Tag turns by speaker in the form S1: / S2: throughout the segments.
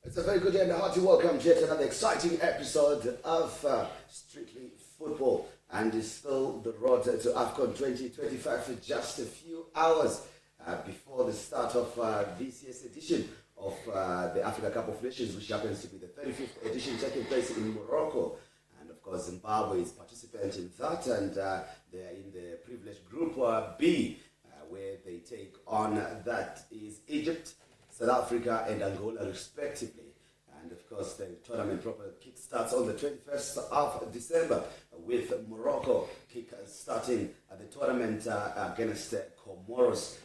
S1: It's a very good day and a hearty welcome to yet another exciting episode of Strictly Football. And it's still the road to AFCON 2025 for just a few hours before the start of this year's edition of the Africa Cup of Nations, which happens to be the 35th edition taking place in Morocco. And of course, Zimbabwe is participant in that, and they are in the privileged group B, where they take on that is Egypt, South Africa and Angola respectively. And of course the tournament proper kick starts on the 21st of December with Morocco kick starting the tournament against Comoros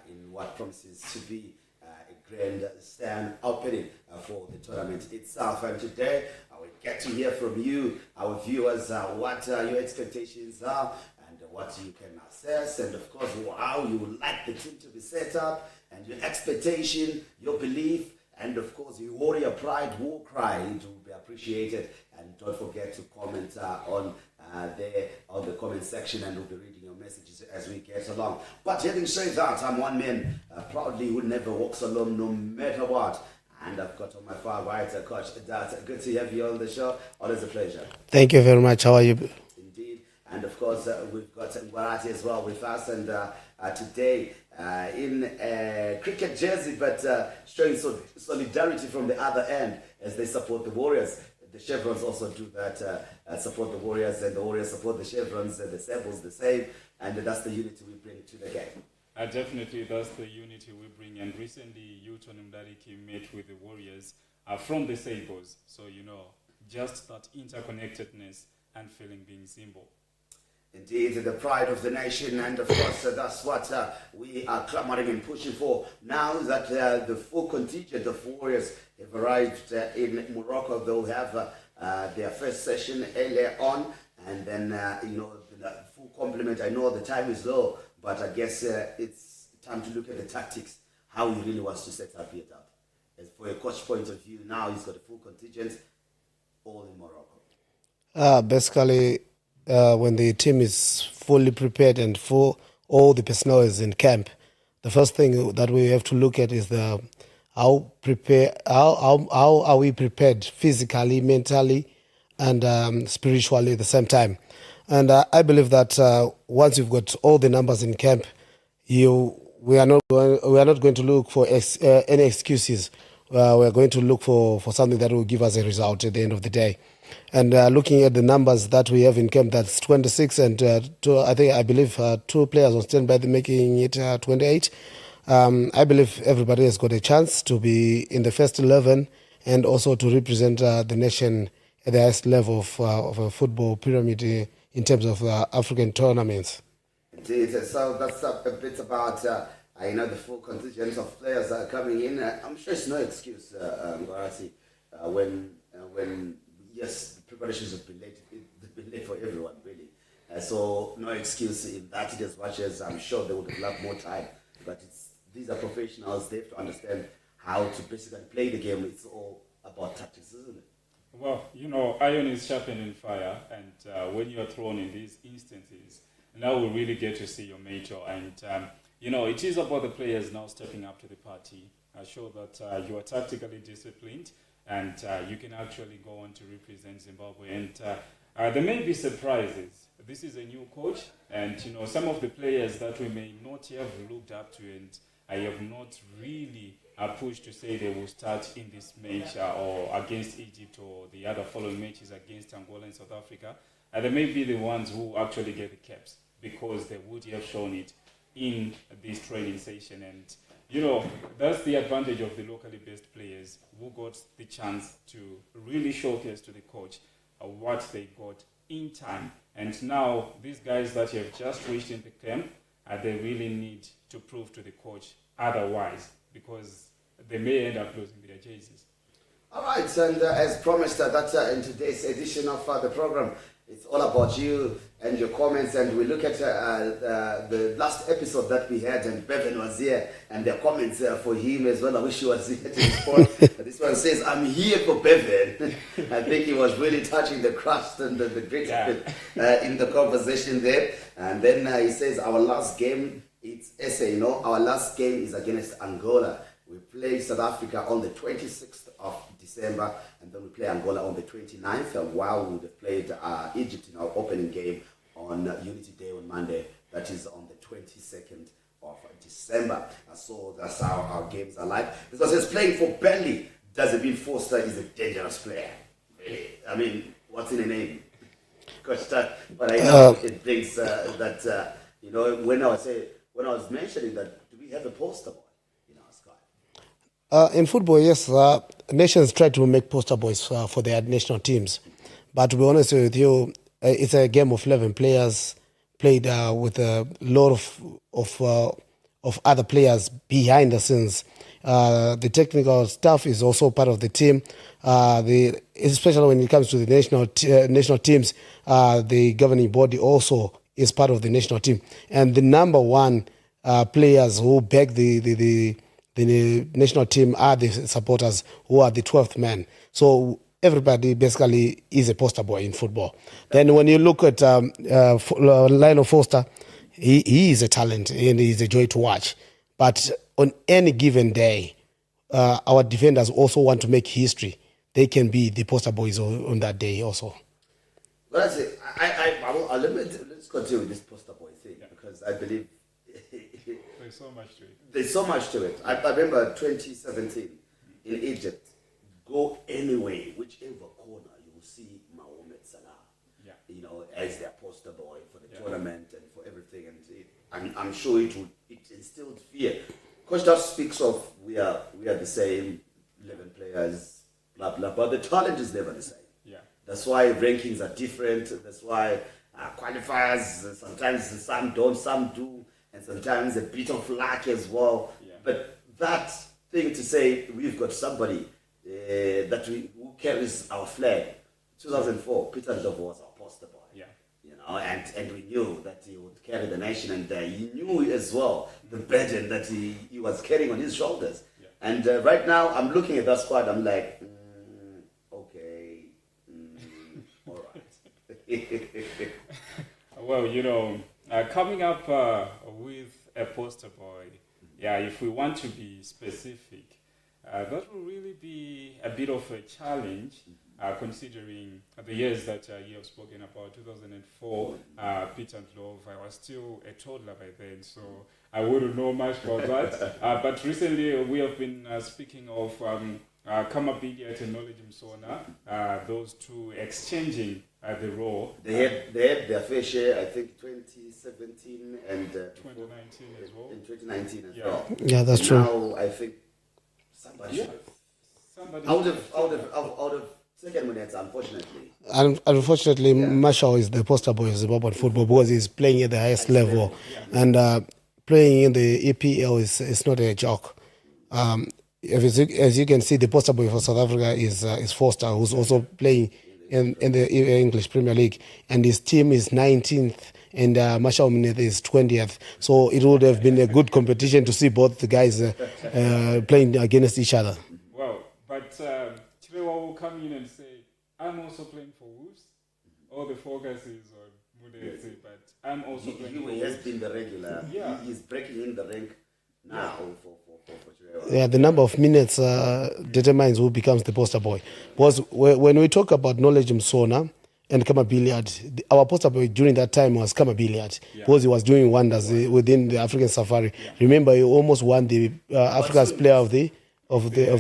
S1: in what promises to be a grand stand opening for the tournament itself. And today I will get to hear from you, our viewers, what your expectations are and what you can assess, and of course how you would like the team to be set up, and your expectation, your belief, and of course your warrior pride, war cry. It will be appreciated. And don't forget to comment on there on the comment section, and we'll be reading your messages as we get along. But having said that, I'm one man proudly who never walks alone no matter what. And I've got on my far right Coach Dat. Good to have you on the show. Always a pleasure.
S2: Thank you very much. How are you?
S1: Indeed. And of course, we've got Tungwarara as well with us. And today, in a cricket jersey, but showing solidarity from the other end as they support the Warriors. The Chevrons also do that, support the Warriors, and the Warriors support the Chevrons, and the Sables the same. And that's the unity we bring to the game.
S3: Definitely, that's the unity we bring. And recently, Tawanda met with the Warriors from the Sables. So, just that interconnectedness and feeling being symbol.
S1: Indeed, the pride of the nation, and of course that's what we are clamoring and pushing for. Now that the full contingent of Warriors have arrived in Morocco, they'll have their first session earlier on, and then, the full complement. I know the time is low, but I guess it's time to look at the tactics, how he really wants to set up it up. As for a coach point of view, now he's got a full contingent, all in Morocco.
S2: Basically, when the team is fully prepared and all the personnel is in camp, the first thing that we have to look at is how are we prepared physically, mentally, and spiritually at the same time. And I believe that once you've got all the numbers in camp, we are not going to look for any excuses. We're going to look for something that will give us a result at the end of the day. And looking at the numbers that we have in camp, that's 26, and I believe 2 players on standby, making it 28. I believe everybody has got a chance to be in the first 11 and also to represent the nation at the highest level of a football pyramid in terms of African tournaments.
S1: Indeed, so that's a bit about the full contingent of players that are coming in. I'm sure it's no excuse, Mbarasi, when yes, the preparations have been late for everyone, really. So no excuse in that, as much as I'm sure they would have loved more time. But these are professionals. They have to understand how to basically play the game. It's all about tactics, isn't it?
S3: Well, iron is sharpening fire, and when you are thrown in these instances, now we really get to see your major. And, it is about the players now stepping up to the party. Show that you are tactically disciplined, and you can actually go on to represent Zimbabwe. And there may be surprises. This is a new coach, and some of the players that we may not have looked up to, and I have not really pushed to say they will start in this match or against Egypt or the other following matches against Angola and South Africa. They may be the ones who actually get the caps because they would have shown it in this training session. And that's the advantage of the locally based players who got the chance to really showcase to the coach what they got in time. And now these guys that have just reached in the camp, they really need to prove to the coach otherwise, because they may end up losing their jerseys.
S1: All right, and as promised, in today's edition of the program, it's all about you and your comments, and we look at the last episode that we had, and Bevan was here, and the comments for him as well. I wish he was here to respond. This one says, I'm here for Bevan. I think he was really touching the crust and the grit in the conversation there. And then he says, our last game, it's essay, our last game is against Angola. We play South Africa on the 26th of December, and then we play Angola on the 29th, while we would have played Egypt in our opening game on Unity Day on Monday. That is on the 22nd of December. So that's how our games are like. Because it's playing for Burnley doesn't mean Forster is a dangerous player. Really. I mean, what's in a name? Because but I know it brings that, when I was mentioning that, do we have a poster boy in our squad?
S2: In football, yes, nations try to make poster boys for their national teams. But to be honest with you, it's a game of 11 players played with a lot of other players behind the scenes. The technical staff is also part of the team. Especially when it comes to the national teams, the governing body also is part of the national team. And the number one players who back the national team are the supporters, who are the 12th man. So everybody basically is a poster boy in football. Then when you look at Lionel Foster, he is a talent and he's a joy to watch. But on any given day, our defenders also want to make history. They can be the poster boys on that day also.
S1: Well, that's it. Let's continue with this poster boy thing, because I believe
S3: there's so much to it.
S1: There's so much to it. I remember 2017 in Egypt. Go anyway, whichever corner, you will see Mohamed Salah.
S3: Yeah.
S1: As their poster boy for the tournament and for everything, and I'm sure it instilled fear. Coach just speaks of we are the same 11 players, blah blah, but the talent is never the same.
S3: Yeah.
S1: That's why rankings are different. That's why qualifiers sometimes some don't, some do, and sometimes a bit of luck as well.
S3: Yeah.
S1: But that thing to say we've got somebody who carries our flag. 2004, Peter Ndlovu was our poster boy.
S3: Yeah.
S1: And we knew that he would carry the nation, and he knew as well the burden that he was carrying on his shoulders.
S3: Yeah.
S1: And right now, I'm looking at that squad, I'm like, okay, all right.
S3: Well, coming up with a poster boy, if we want to be specific, that will really be a bit of a challenge, considering the years that you have spoken about. 2004, Peter Ndlovu, I was still a toddler by then, so I wouldn't know much about that. But recently, we have been speaking of Kamabilia and Knowledge Msona, those two exchanging the role.
S1: They had their fair share, I think, 2017 and
S3: 2019 as well.
S1: In 2019 as well.
S2: Yeah, that's true.
S1: Now, I think somebody out of second minutes, unfortunately.
S2: Unfortunately, Marshall is the poster boy of Zimbabwean football because he's playing at the highest level, and playing in the EPL is not a joke. As you can see, the poster boy for South Africa is Foster, who's also playing in the English Premier League, and his team is 19th. And Marshall Mnethe is 20th. So it would have been a good competition to see both the guys playing against each other.
S3: Well, but Chirewa will come in and say, I'm also playing for Wolves. All the focus is on Mnethe, but I'm also playing for Wolves.
S1: He has been the regular.
S3: Yeah.
S1: He's breaking in the rank now for Chirewa.
S2: Yeah, the number of minutes determines who becomes the poster boy. Because when we talk about Knowledge Msona and Kamabiliad, our poster boy during that time was Kamabiliad, because he was doing wonders within the African Safari.
S3: Yeah.
S2: Remember, he almost won the Africa's Player of the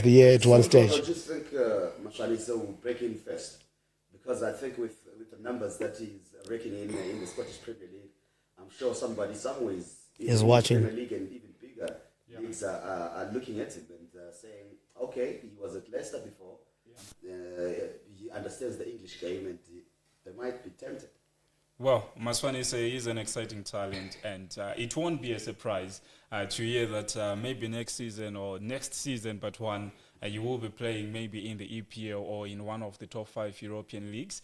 S2: Year at one stage.
S1: I just think Mashalisa will break in first, because I think with the numbers that he's raking in the Scottish Premier League, I'm sure somebody somewhere is
S2: watching.
S1: Premier League and even bigger leagues are looking at him and saying, okay, he was at Leicester before. He understands the English game, and they might be tempted.
S3: Well, Maswanise is an exciting talent, and it won't be a surprise to hear that maybe next season or next season, but one, you will be playing maybe in the EPL or in one of the top 5 European leagues,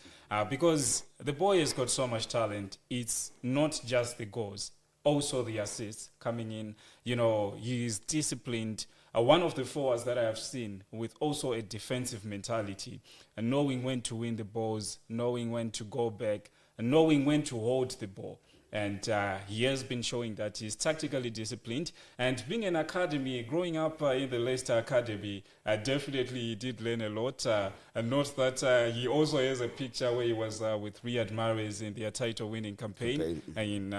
S3: because the boy has got so much talent. It's not just the goals, also the assists coming in. He is disciplined. One of the forwards that I have seen with also a defensive mentality, and knowing when to win the balls, knowing when to go back, and knowing when to hold the ball. And he has been showing that he's tactically disciplined. And being an academy, growing up in the Leicester Academy, definitely he did learn a lot. And note that he also has a picture where he was with Riyad Mahrez in their title-winning campaign in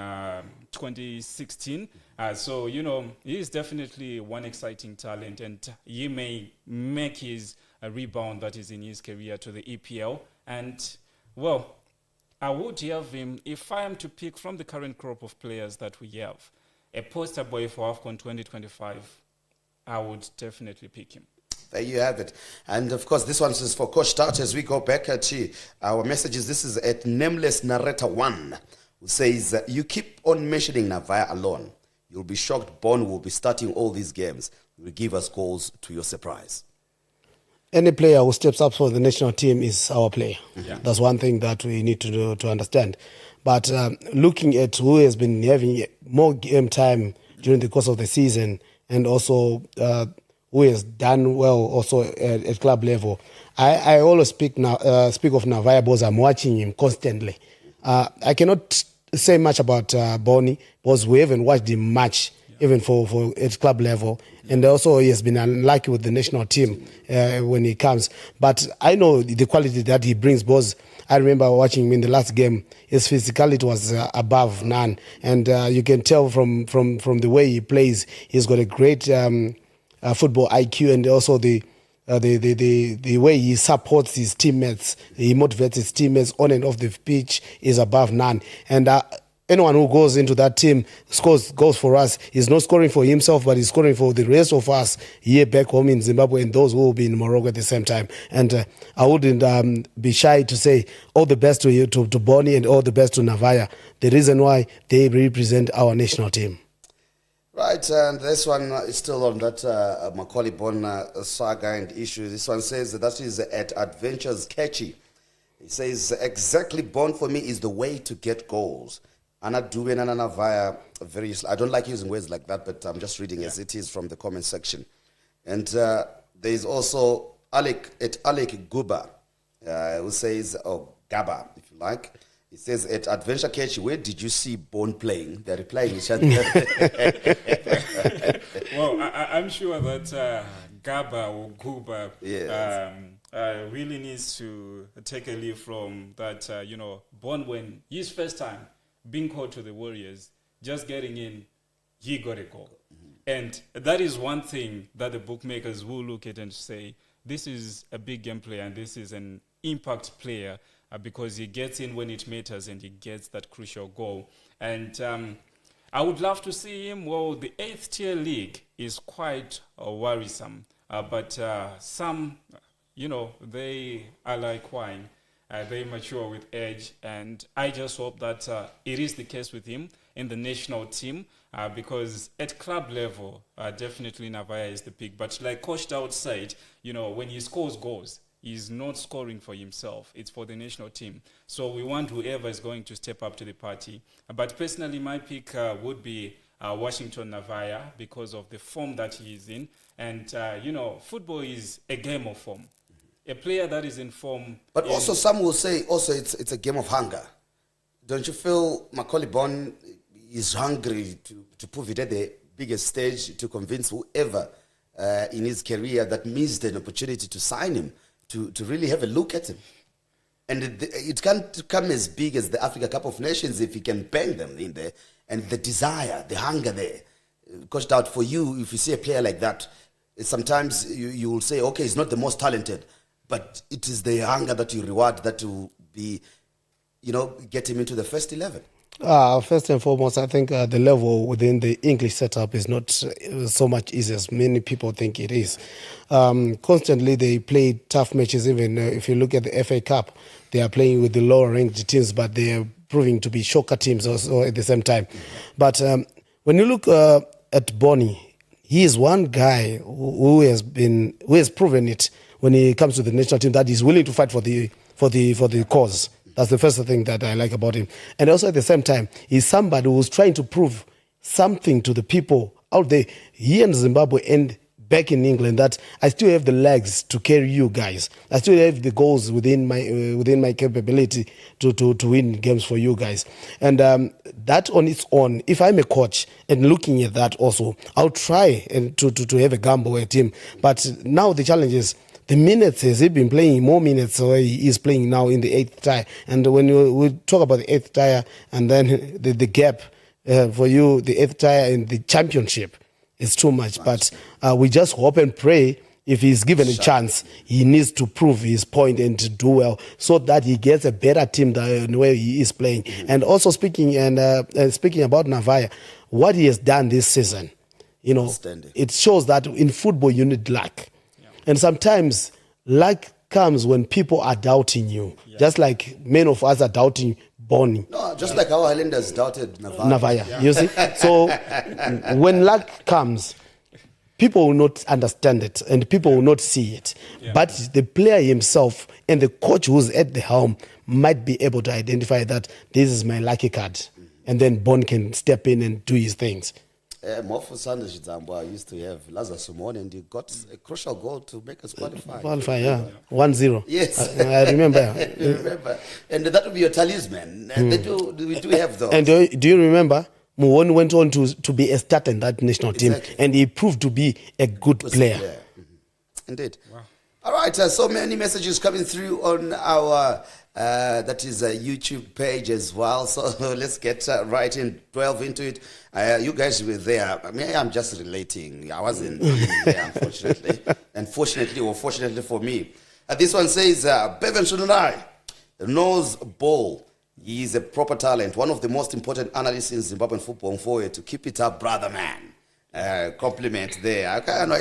S3: 2016. So, you know, he is definitely one exciting talent, and he may make his rebound that is in his career to the EPL. And, well, I would have him, if I am to pick from the current crop of players that we have, a poster boy for AFCON 2025, I would definitely pick him.
S1: There you have it. And of course, this one is for Coach Touch as we go back to our messages. This is at Nameless Narrator 1, who says, you keep on mentioning Navaya alone. You'll be shocked Bon will be starting all these games. Will give us goals to your surprise.
S2: Any player who steps up for the national team is our player.
S3: Yeah.
S2: That's one thing that we need to understand. But looking at who has been having more game time during the course of the season, and also who has done well also at club level, I always speak of Navaya because I'm watching him constantly. I cannot say much about Bonnie because we haven't watched him much, even for at club level. And also he has been unlucky with the national team when he comes. But I know the quality that he brings, because I remember watching him in the last game. His physicality was above none. And you can tell from the way he plays, he's got a great football IQ, and also the way he supports his teammates, he motivates his teammates on and off the pitch is above none. And anyone who goes into that team scores goals for us. He's not scoring for himself, but he's scoring for the rest of us here back home in Zimbabwe and those who will be in Morocco at the same time. And I wouldn't be shy to say all the best to Bonnie and all the best to Navaya. The reason why they represent our national team.
S1: Right, and this one is still on that Macaulay Bon saga and issue. This one says that is at Adventures Catchy. It says, exactly, Bon for me is the way to get goals. Anna Dube and Anna Vaya, I don't like using words like that, but I'm just reading as it is from the comment section. And there is also Alec Guba, who says, Gaba, if you like. It says, at Adventure Catch, where did you see Bon playing? They're replying each other.
S3: Well, I'm sure that Gaba or Guba really needs to take a leaf from that, Bon, when his first time being called to the Warriors, just getting in, he got a goal. And that is one thing that the bookmakers will look at and say, this is a big game player and this is an impact player because he gets in when it matters and he gets that crucial goal. And I would love to see him. Well, the 8th tier league is quite worrisome. But some, they are like wine. They mature with age, and I just hope that it is the case with him in the national team, because at club level, definitely Navaya is the pick. But like Coach outside, when he scores goals, he's not scoring for himself. It's for the national team. So we want whoever is going to step up to the party. But personally, my pick would be Washington Navaya because of the form that he is in. And, football is a game of form. A player that is in form.
S1: But also some will say it's a game of hunger. Don't you feel Macaulay Bon is hungry to prove it at the biggest stage, to convince whoever in his career that missed an opportunity to sign him, to really have a look at him? And it can't come as big as the Africa Cup of Nations if he can bang them in there. And the desire, the hunger there. Coached out for you, if you see a player like that, sometimes you will say, okay, he's not the most talented, but it is the hunger that you reward that will be, get him into the first 11.
S2: First and foremost, I think the level within the English setup is not so much easy as many people think it is. Constantly, they play tough matches. Even if you look at the FA Cup, they are playing with the lower-ranked teams, but they are proving to be shocker teams also at the same time. But when you look at Bonnie, he is one guy who has proven it when he comes to the national team, that he's willing to fight for the cause. That's the first thing that I like about him. And also at the same time, he's somebody who's trying to prove something to the people out there here in Zimbabwe and back in England that I still have the legs to carry you guys. I still have the goals within my capability to win games for you guys. And that on its own, if I'm a coach and looking at that also, I'll try and to have a gamble at him. But now the challenge is, the minutes, has he been playing more minutes, or he is playing now in the 8th tier? And when we talk about the 8th tier and then the gap for you, the 8th tier and the championship is too much. But we just hope and pray if he's given a chance, he needs to prove his point and to do well so that he gets a better team than where he is playing. And also speaking about Navaya, what he has done this season, it shows that in football you need luck. And sometimes luck comes when people are doubting you, just like many of us are doubting Bonnie.
S1: No, just like our Highlanders doubted Navaya.
S2: You see? So when luck comes, people will not understand it and people will not see it. But the player himself and the coach who's at the helm might be able to identify that this is my lucky card. And then Bonnie can step in and do his things.
S1: Mofo Sanders Zimbabwe used to have Lazarus Simone, and he got a crucial goal to make us qualify.
S2: 1-0.
S1: Yes.
S2: I remember.
S1: You remember. And that would be your talisman. We do have those.
S2: And do you remember? Muwoni went on to be a starter in that national team, and he proved to be a good player.
S1: Indeed. Wow. All right, so many messages coming through on our that is a YouTube page as well. So let's get right in, delve into it. You guys were there. I mean, I'm just relating. I wasn't there, unfortunately. Unfortunately or fortunately for me. This one says, Bevan Shununai knows ball. He is a proper talent. One of the most important analysts in Zimbabwean football. For to keep it up, brother man. Compliment there. I can't know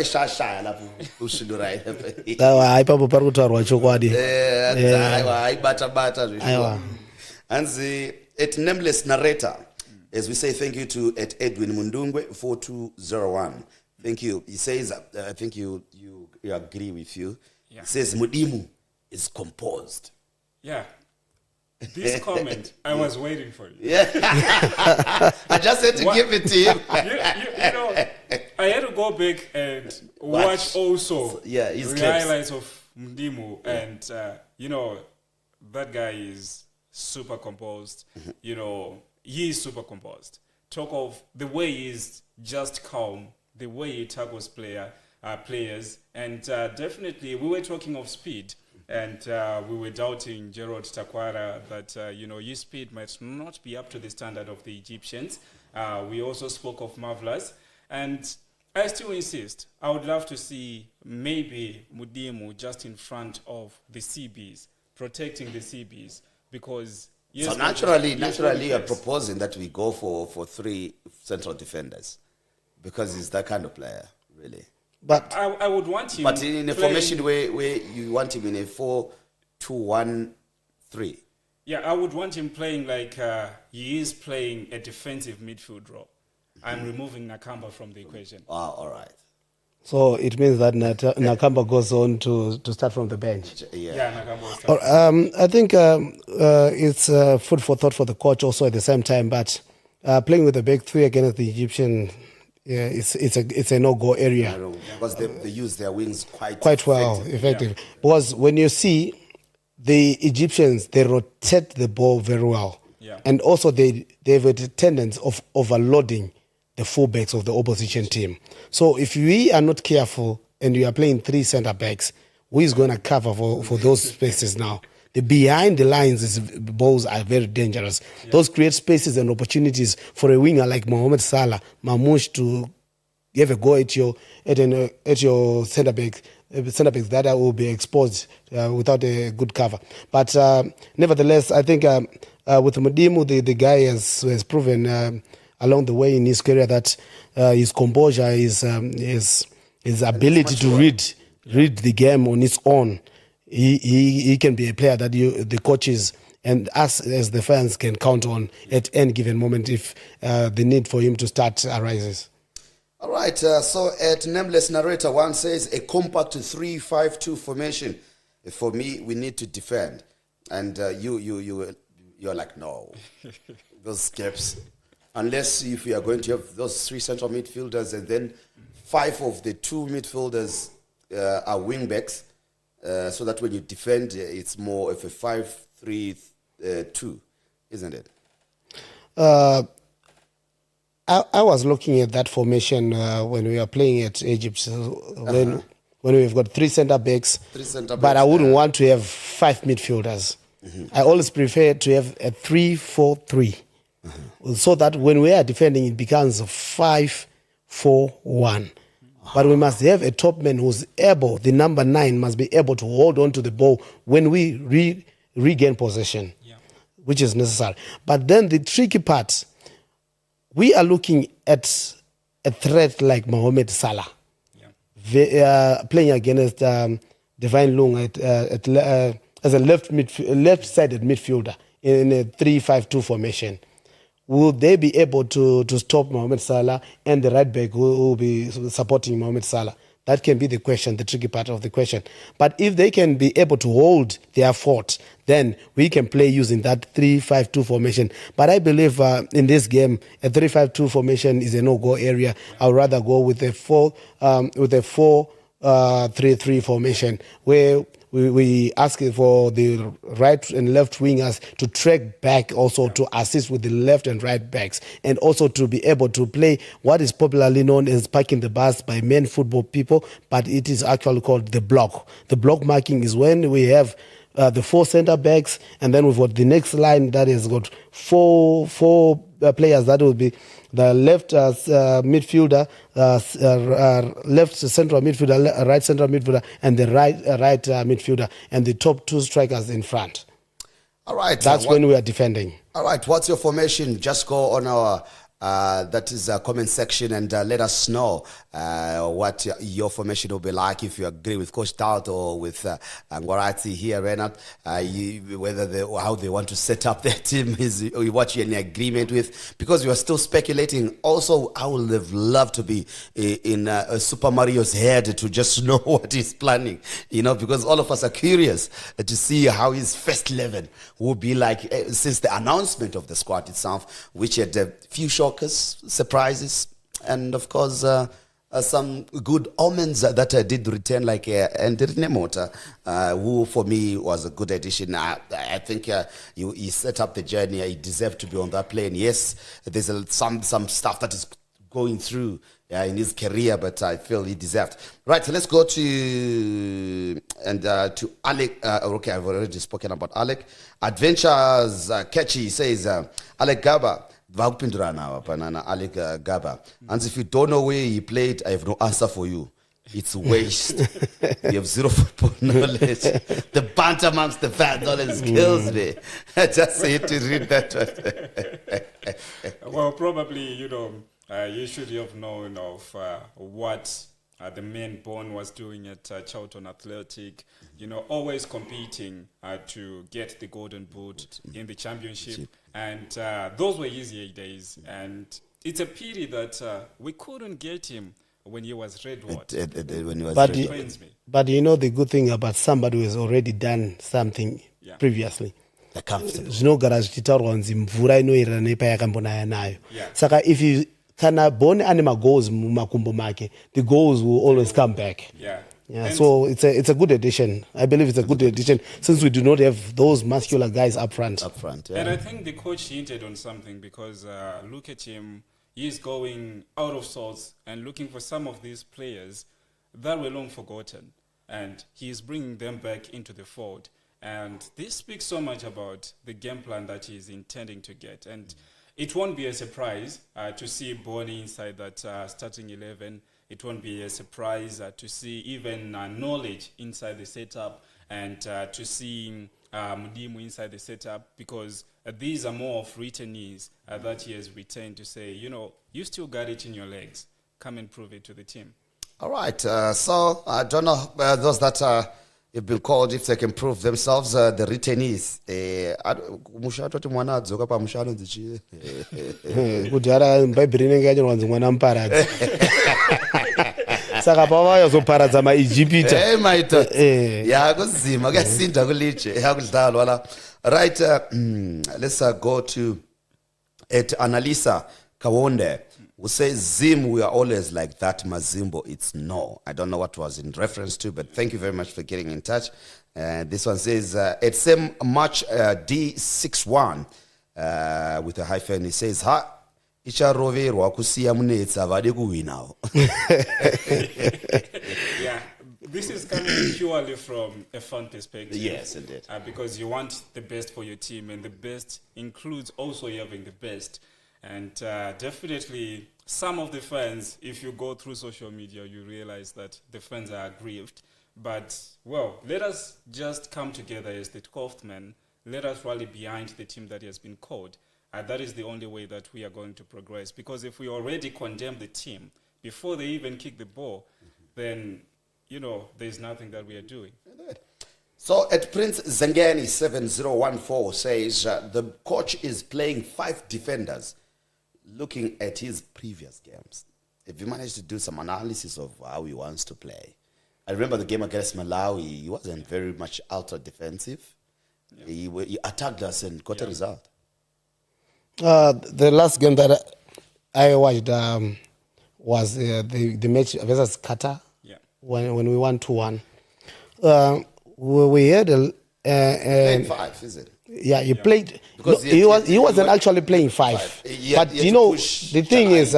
S1: and the at nameless narrator, as we say, thank you to at Edwin Mundungwe 4201. Thank you. He says, I think you agree with you. He says Mudimu is composed.
S3: Yeah. This comment, I was waiting for you.
S1: Yeah. I just had to give it to him.
S3: You know, I had to go back and watch also
S1: his
S3: the highlights of Mdimu. And, that guy is super composed. He is super composed. Talk of the way he's just calm, the way he tackles players. And definitely, we were talking of speed. And we were doubting Gerald Takwara that, his speed might not be up to the standard of the Egyptians. We also spoke of Marvelous. And I still insist, I would love to see maybe Mudimu just in front of the CBs, protecting the CBs, because...
S1: So naturally you're proposing that we go for 3 central defenders, because he's that kind of player, really.
S3: But I would want him.
S1: But in a formation where you want him in a 4-2-1-3.
S3: Yeah, I would want him playing like he is playing a defensive midfield role. I'm removing Nakamba from the equation.
S1: All right.
S2: So it means that Nakamba goes on to start from the bench.
S3: Yeah, Nakamba will start.
S2: I think it's food for thought for the coach also at the same time. But playing with the back 3 against the Egyptian... Yeah, it's a no-go area.
S1: Because they use their wings quite
S2: effective. Yeah. Because when you see the Egyptians, they rotate the ball very well.
S3: Yeah.
S2: And also they have a tendency of overloading the fullbacks of the opposition team. So if we are not careful and we are playing 3 centre-backs, who is going to cover for those spaces now? The behind the lines balls are very dangerous. Yeah. Those create spaces and opportunities for a winger like Mohamed Salah, Mamouche to have a go at your centre backs that will be exposed without a good cover. But nevertheless, I think with Mudimu, the guy has proven along the way in his career that his composure, his ability to read the game on its own. He can be a player that the coaches and us as the fans can count on at any given moment if the need for him to start arises.
S1: All right. So at Nameless Narrator, one says a compact 3-5-2 formation. For me, we need to defend. And you're like, no, those gaps. Unless if we are going to have those 3 central midfielders and then 5 of the 2 midfielders are wing backs, so that when you defend, it's more of a 5-3-2, isn't it?
S2: I was looking at that formation when we were playing at Egypt, when we've got 3 centre backs, but I wouldn't want to have 5 midfielders. I always prefer to have a 3-4-3, so that when we are defending, it becomes a 5-4-1. But we must have a top man who's able, the number 9 must be able to hold on to the ball when we regain possession, which is necessary. But then the tricky part, we are looking at a threat like Mohamed Salah, playing against Divine Lung as a left-sided midfielder in a 3-5-2 formation. Will they be able to stop Mohamed Salah and the right back who will be supporting Mohamed Salah? That can be the question, the tricky part of the question. But if they can be able to hold their fort, then we can play using that 3-5-2 formation. But I believe in this game, a 3-5-2 formation is a no-go area. I would rather go with a 4-3-3 formation, where we ask for the right and left wingers to track back, also to assist with the left and right backs, and also to be able to play what is popularly known as parking the bus by men football people, but it is actually called the block. The block marking is when we have the 4 centre backs, and then we've got the next line that has got four players. That will be the left midfielder, left central midfielder, right central midfielder, and the right midfielder, and the top 2 strikers in front.
S1: All right.
S2: That's when we are defending.
S1: All right. What's your formation? Just go on our comment section and let us know what your formation will be like, if you agree with Coach Taut or with Ngwarati here, Renat, how they want to set up their team is what you're in agreement with, because we are still speculating. Also, I would have loved to be in Super Mario's head to just know what he's planning, because all of us are curious to see how his first 11 will be like since the announcement of the squad itself, which had a few shockers, surprises, and of course some good omens that did return, like Ndrine Mota, who for me was a good addition. I think he set up the journey. He deserved to be on that plane. Yes, there's some stuff that is going through in his career, but I feel he deserved. Right, so let's go to Alec. Okay, I've already spoken about Alec. Adventures Catchy says, Alec Gaba. Alec Gaba. And if you don't know where he played, I have no answer for you. It's waste. You have zero football knowledge. The banter amongst the fans always kills me. I just say to read that one.
S3: Well, probably, you should have known of what the main Bond was doing at Charlton Athletic, always competing to get the Golden Boot in the championship. And those were easier days. And it's a pity that we couldn't get him when he was red hot.
S2: But the good thing about somebody who has already done something previously. Saka if you kana born animal goals mumakumbo make, the goals will always come back. So it's a good addition. I believe it's a good addition, since we do not have those muscular guys up front.
S3: And I think the coach hinted on something, because look at him, he's going out of sorts and looking for some of these players that were long forgotten, and he's bringing them back into the fold. And this speaks so much about the game plan that he's intending to get. And it won't be a surprise to see Bonnie inside that starting 11. It won't be a surprise to see even knowledge inside the setup, and to see Mudimu inside the setup, because these are more of returnees that he has retained to say, you still got it in your legs. Come and prove it to the team.
S1: All right. So I don't know those that have been called, if they can prove themselves, the returnees.
S2: Saka pava yozoparadza maIjipita.
S1: Right, let's go to Annalisa Kawonde, We say Zim, we are always like that. Mazimbo, it's no. I don't know what was in reference to, but thank you very much for getting in touch. This one says, it's same match D61 with a hyphen. He says, ha, icharoverwa kusiya munetsa avade kuwinawo.
S3: Yeah, this is coming purely from a fan perspective.
S1: Yes, indeed.
S3: Because you want the best for your team, and the best includes also having the best. And definitely, some of the fans, if you go through social media, you realize that the fans are aggrieved. But, well, let us just come together as the 12th man. Let us rally behind the team that has been called. That is the only way that we are going to progress. Because if we already condemn the team before they even kick the ball, then, you know, there's nothing that we are doing.
S1: So at Prince Zengani 7014 says the coach is playing 5 defenders looking at his previous games. If you managed to do some analysis of how he wants to play. I remember the game against Malawi, he wasn't very much ultra defensive. Yeah. He attacked us and got a result.
S2: The last game that I watched was the match versus Qatar.
S1: Yeah.
S2: When we won 2-1. We had
S1: playing 5, is it?
S2: Yeah, he played. No, he wasn't actually playing 5. But you know, the thing is,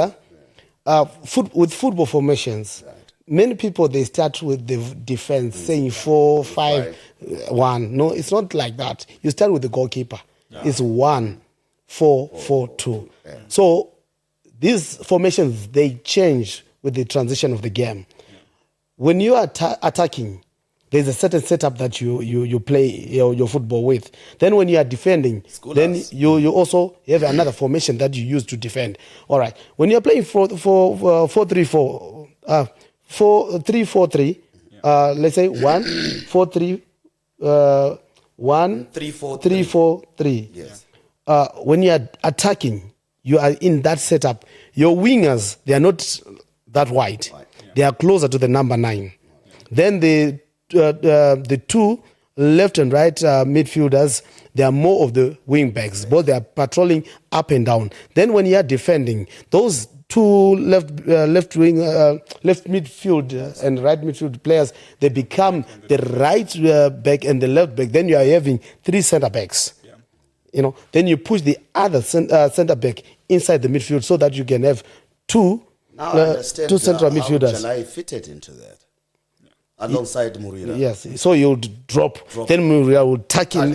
S2: with football formations, right, many people they start with the defense, saying 4-5-1. No, it's not like that. You start with the goalkeeper. No. It's 1-4-4-2. Yeah. So these formations they change with the transition of the game. Yeah. When you are attacking, there's a certain setup that you play your football with. Then when you are defending, then you also have another formation that you use to defend. All right. When you're playing 4-3-4, 4-3-4-3, let's say 1-4-3, 1-3-4-3.
S1: Yes.
S2: When you are attacking, you are in that setup. Your wingers, they are not that wide. Yeah. They are closer to the number 9. Then the 2 left and right midfielders, they are more of the wing backs. Both they are patrolling up and down. Then when you are defending, those 2 left midfield and right midfield players, they become the right back and the left back. Then you are having 3 centre backs. Yeah. You know. Then you push the other centre back inside the midfield so that you can have 2 central midfielders.
S1: How Jalai fitted into that? Alongside Murira.
S2: Yes, so you'll drop. Then Murira will tuck in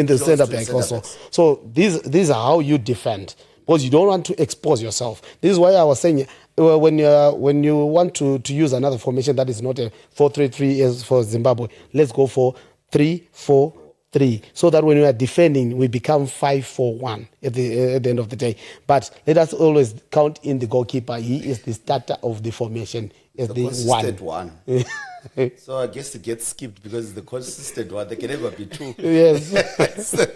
S2: the centre back also. So these are how you defend, because you don't want to expose yourself. This is why I was saying when you want to use another formation that is not a 4-3-3 as for Zimbabwe, let's go for 3-4-3, so that when we are defending, we become 5-4-1 at the end of the day. But let us always count in the goalkeeper. He is the starter of the formation. Is the
S1: consistent one. So I guess it gets skipped because it's the consistent one. There can never be 2.
S2: Yes.
S1: So,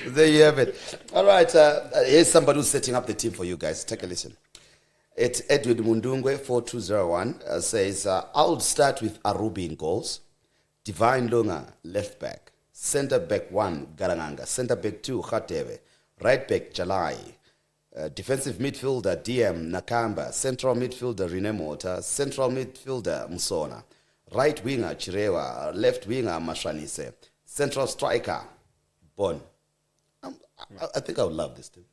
S1: there you have it. All right. Here's somebody who's setting up the team for you guys. Take a listen. It's Edwin Mundungwe 4201 says, I'll start with Arubi in goals. Divine Lunga, left back. Centre back 1, Garanganga. Centre back 2, Khatebe. Right back, Jalai. Defensive midfielder DM Nakamba, central midfielder Rinemota, central midfielder Musona, right winger Chirewa, left winger Mashanise, central striker Bon. I think I would love this team.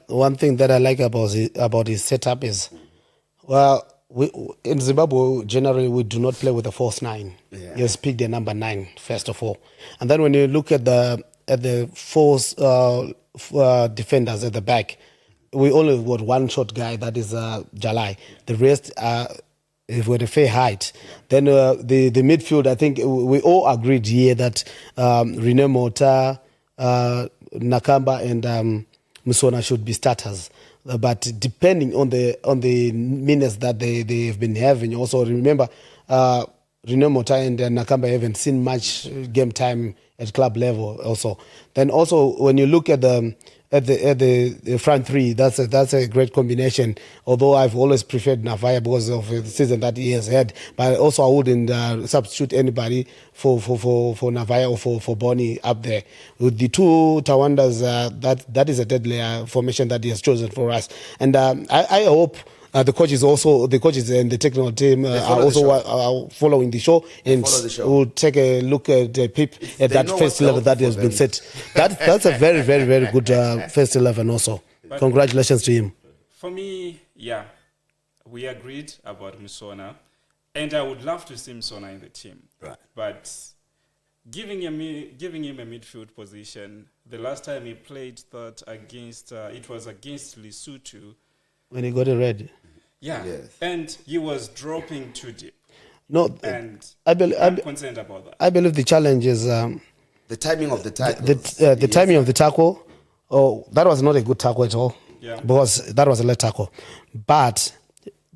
S2: One thing that I like about his setup is, well, in Zimbabwe generally we do not play with a false 9. Yeah. You pick the number 9 first of all, and then when you look at the false defenders at the back, we only got one short guy, that is Jalai. The rest is with a fair height. Then the midfield, I think we all agreed here that Rene Mota, Nakamba and Musona should be starters. But depending on the minutes that they have been having, also remember Rino Mota and Nakamba haven't seen much game time at club level also. Then also when you look at the front three, that's a great combination. Although I've always preferred Navaya because of the season that he has had, but also I wouldn't substitute anybody for Navaya or for Bonnie up there. With the two Tawandas, that is a deadly formation that he has chosen for us, and I hope. The coaches and the technical team are also following the show, and we'll take a look at Pip at that first 11 that has been set. That's a very, very, very good first 11 also. But congratulations to him.
S3: For me, yeah, we agreed about Musona, and I would love to see Musona in the team.
S1: Right.
S3: But giving him a midfield position, the last time he played that it was against Lesotho.
S2: When he got a red.
S3: Yeah,
S1: yes.
S3: And he was dropping too deep.
S2: No,
S3: and
S2: I'm
S3: concerned about that.
S2: I believe the challenge is
S1: the timing of the tackle.
S2: The timing of the tackle. Oh, that was not a good tackle at all.
S3: Yeah.
S2: Because that was a late tackle. But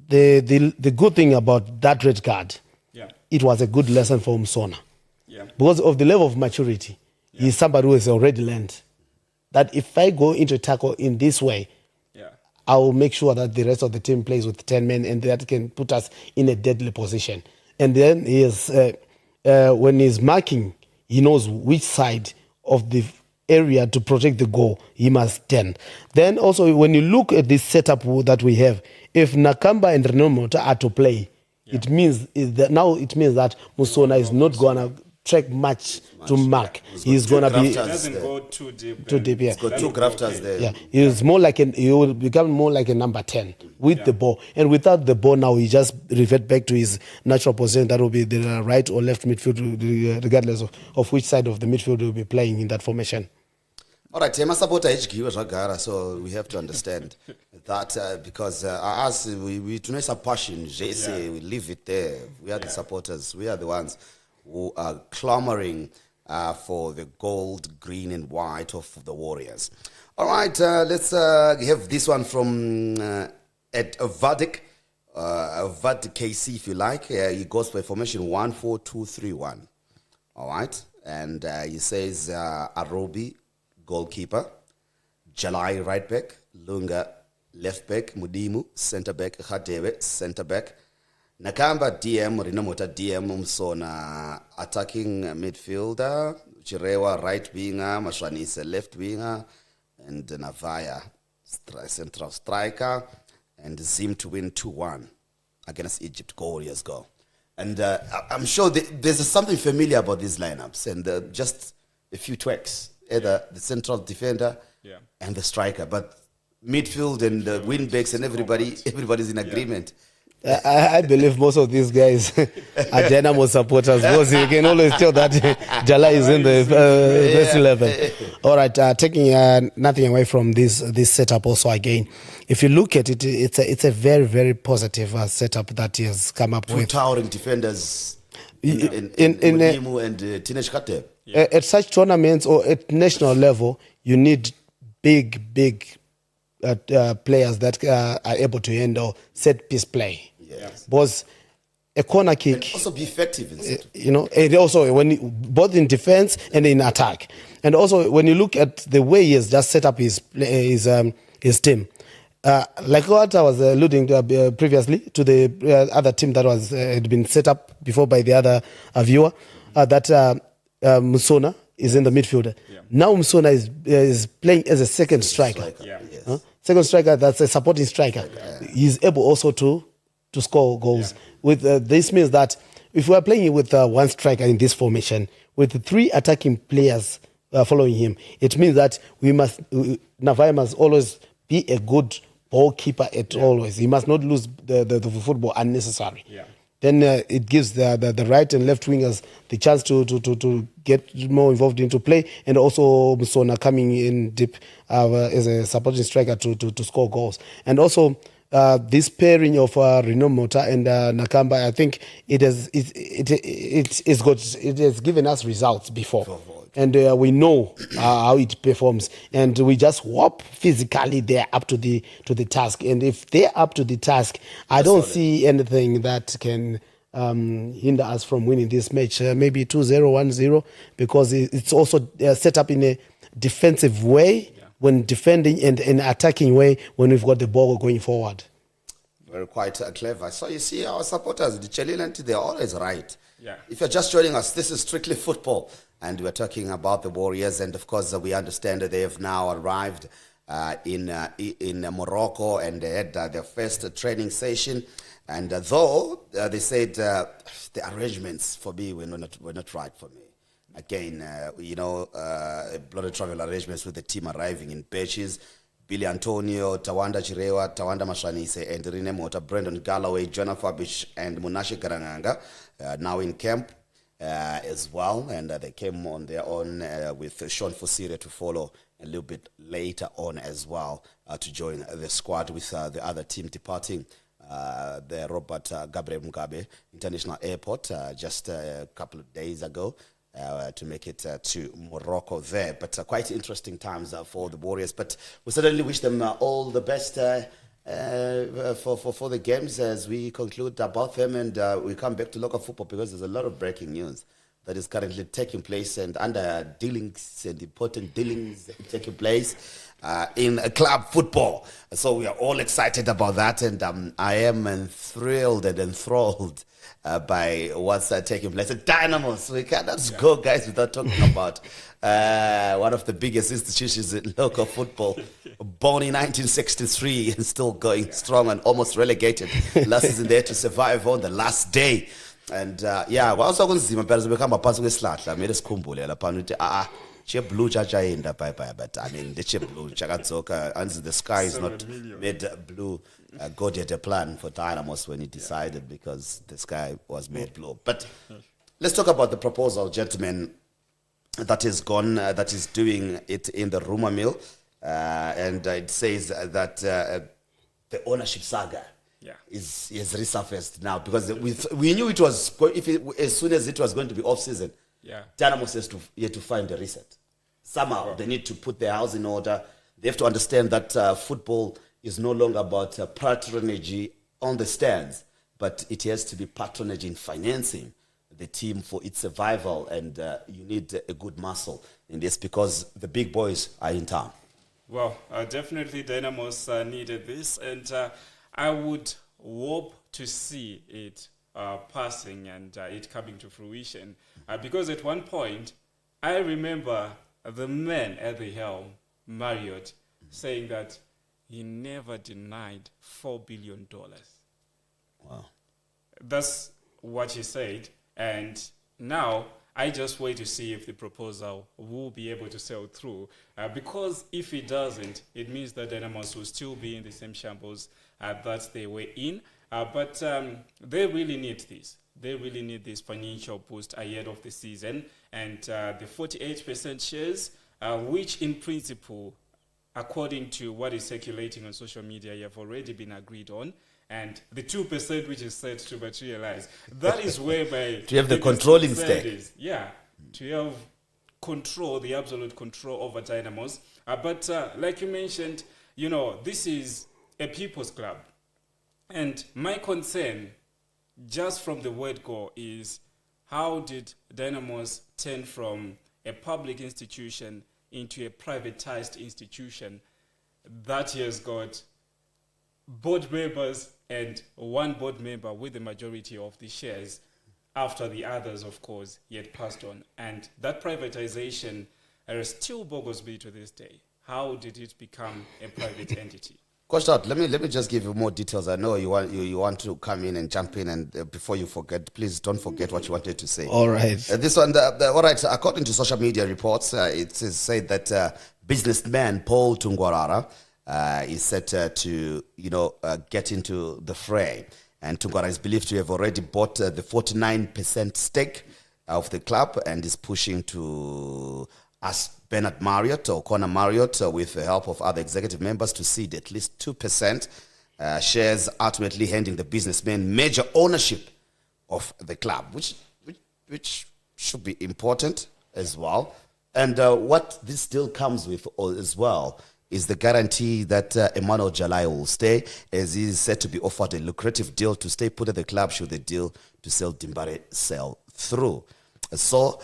S2: the good thing about that red card, it was a good lesson for Msona.
S3: Yeah.
S2: Because of the level of maturity, he's somebody who has already learned that if I go into a tackle in this way, I will make sure that the rest of the team plays with 10 men, and that can put us in a deadly position. And then when he's marking, he knows which side of the area to protect the goal he must stand. Then also, when you look at this setup that we have, if Nakamba and Renomota are to play, it means that Musona is not going to track much to mark. He's going to be...
S3: He doesn't go too deep.
S2: Yeah.
S1: He's got two grafters there.
S2: Yeah, he will become more like a number 10 with the ball. And without the ball now, he just revert back to his natural position. That will be the right or left midfield, regardless of which side of the midfield he will be playing in that formation.
S1: All right, Tema supporter HQ Ragara, so we have to understand that because us, we do not have passion, we leave it there. We are the supporters, we are the ones who are clamoring for the gold, green, and white of the Warriors. All right, let's have this one from at Vadik KC, if you like. He goes by formation 1-4-2-3-1. All right, and he says Arobi, goalkeeper, Jalai, right back, Lunga, left back, Mudimu, centre back, Khadewe, centre back, Nakamba DM, Rinomota DM, Msona attacking midfielder, Chirewa right winger, Mashwanise left winger, and Navaya central striker, and Zim to win 2-1 against Egypt. Go Warriors, go. And I'm sure there's something familiar about these lineups, and just a few tweaks, either the central defender and the striker, but midfield and the wing backs and everybody's in agreement.
S2: I believe most of these guys are Dynamos supporters because you can always tell that Jala is in the first 11. All right, taking nothing away from this setup also again. If you look at it, it's a very, very positive setup that he has come up with.
S1: Towering defenders in Mudimu and Tinesh Khateb.
S2: At such tournaments or at national level, you need big players that are able to handle set-piece play.
S1: Yes.
S2: Because a corner kick...
S1: And also be effective.
S2: And also both in defense and in attack. And also when you look at the way he has just set up his team, like what I was alluding to previously to the other team that had been set up before by the other viewer, that Musona is in the midfielder. Yeah. Now Musona is playing as a second striker. Second striker, that's a supporting striker. He's able also to score goals. With this means that if we are playing with one striker in this formation, with 3 attacking players following him, it means that Navaya must always be a good ball keeper always. He must not lose the football unnecessarily. Yeah. Then it gives the right and left wingers the chance to get more involved into play, and also Musona coming in deep as a supporting striker to score goals. And also this pairing of Rino Mota and Nakamba, I think it has given us results before. And we know how it performs, and we just hope physically they're up to the task. And if they're up to the task, I don't see anything that can hinder us from winning this match. Maybe 2-0, 1-0, because it's also set up in a defensive way when defending and in attacking way when we've got the ball going forward.
S1: Very quite clever. So you see, our supporters, the Chelilanti, they're always right.
S3: Yeah.
S1: If you're just joining us, this is Strictly Football, and we're talking about the Warriors, and of course we understand that they have now arrived in Morocco, and they had their first training session. And though they said the arrangements for me were not right for me. Again, a lot of travel arrangements with the team arriving in batches. Billy Antonio, Tawanda Chirewa, Tawanda Mashanise, and Rene Mota, Brendan Galloway, Jonah Fabish, and Munashe Karanganga now in camp as well. And they came on their own with Sean Fosire to follow a little bit later on as well to join the squad with the other team departing the Robert Gabriel Mugabe International Airport just a couple of days ago. To make it to Morocco there. But quite interesting times for the Warriors. But we certainly wish them all the best for the games as we conclude about them, and we come back to local football because there's a lot of breaking news that is currently taking place and under dealings and important dealings taking place in club football. So we are all excited about that, and I am thrilled and enthralled by what's taking place at Dynamos. We cannot go, guys, without talking about one of the biggest institutions in local football, born in 1963 and still going strong and almost relegated. Last season there to survive on the last day. And also kunzima phela sebehamba phansi kwesihlahla mele sikhumbule lapha ukuthi blue chachaenda bye, but I mean the blue chakatsoka and the sky is not made blue. God had a plan for Dynamos when he decided, because the sky was made blue. But let's talk about the proposal, gentlemen, that is gone, that is doing it in the rumor mill, and it says that the ownership saga is resurfaced now, because we knew it was as soon as it was going to be off season. Dynamos has to find a reset. Somehow they need to put their house in order. They have to understand that football is no longer about patronage on the stands, but it has to be patronage in financing the team for its survival, and you need a good muscle in this because the big boys are in town.
S3: Well, definitely Dynamos needed this, and I would hope to see it passing and it coming to fruition, because at one point I remember the man at the helm, Marriott, saying that he never denied $4 billion.
S1: Wow.
S3: That's what he said. And now I just wait to see if the proposal will be able to sail through. Because if it doesn't, it means that Dynamos will still be in the same shambles that they were in. But they really need this. They really need this financial boost ahead of the season. And the 48% shares, which in principle, according to what is circulating on social media, have already been agreed on, and the 2% which is set to materialize, that is where my
S1: to have the controlling stake.
S3: To have control, the absolute control over Dynamos. But like you mentioned, this is a people's club, and my concern, just from the word go, is how did Dynamos turn from a public institution into a privatized institution that has got board members and one board member with the majority of the shares after the others, of course, yet passed on. And that privatization still boggles me to this day. How did it become a private entity?
S1: Coach Todd, let me just give you more details. I know you want to come in and jump in, and before you forget, please don't forget what you wanted to say.
S2: All right.
S1: This one, all right. According to social media reports, it is said that businessman Paul Tungwarara is set to get into the fray, and Tungwarara is believed to have already bought the 49% stake of the club and is pushing to ask Bernard Marriott or Conor Marriott, with the help of other executive members, to cede at least 2% shares, ultimately handing the businessman major ownership of the club, which should be important as well. And what this deal comes with as well is the guarantee that Emmanuel Jalai will stay, as he is said to be offered a lucrative deal to stay put at the club should the deal to sell DeMbare sell through. So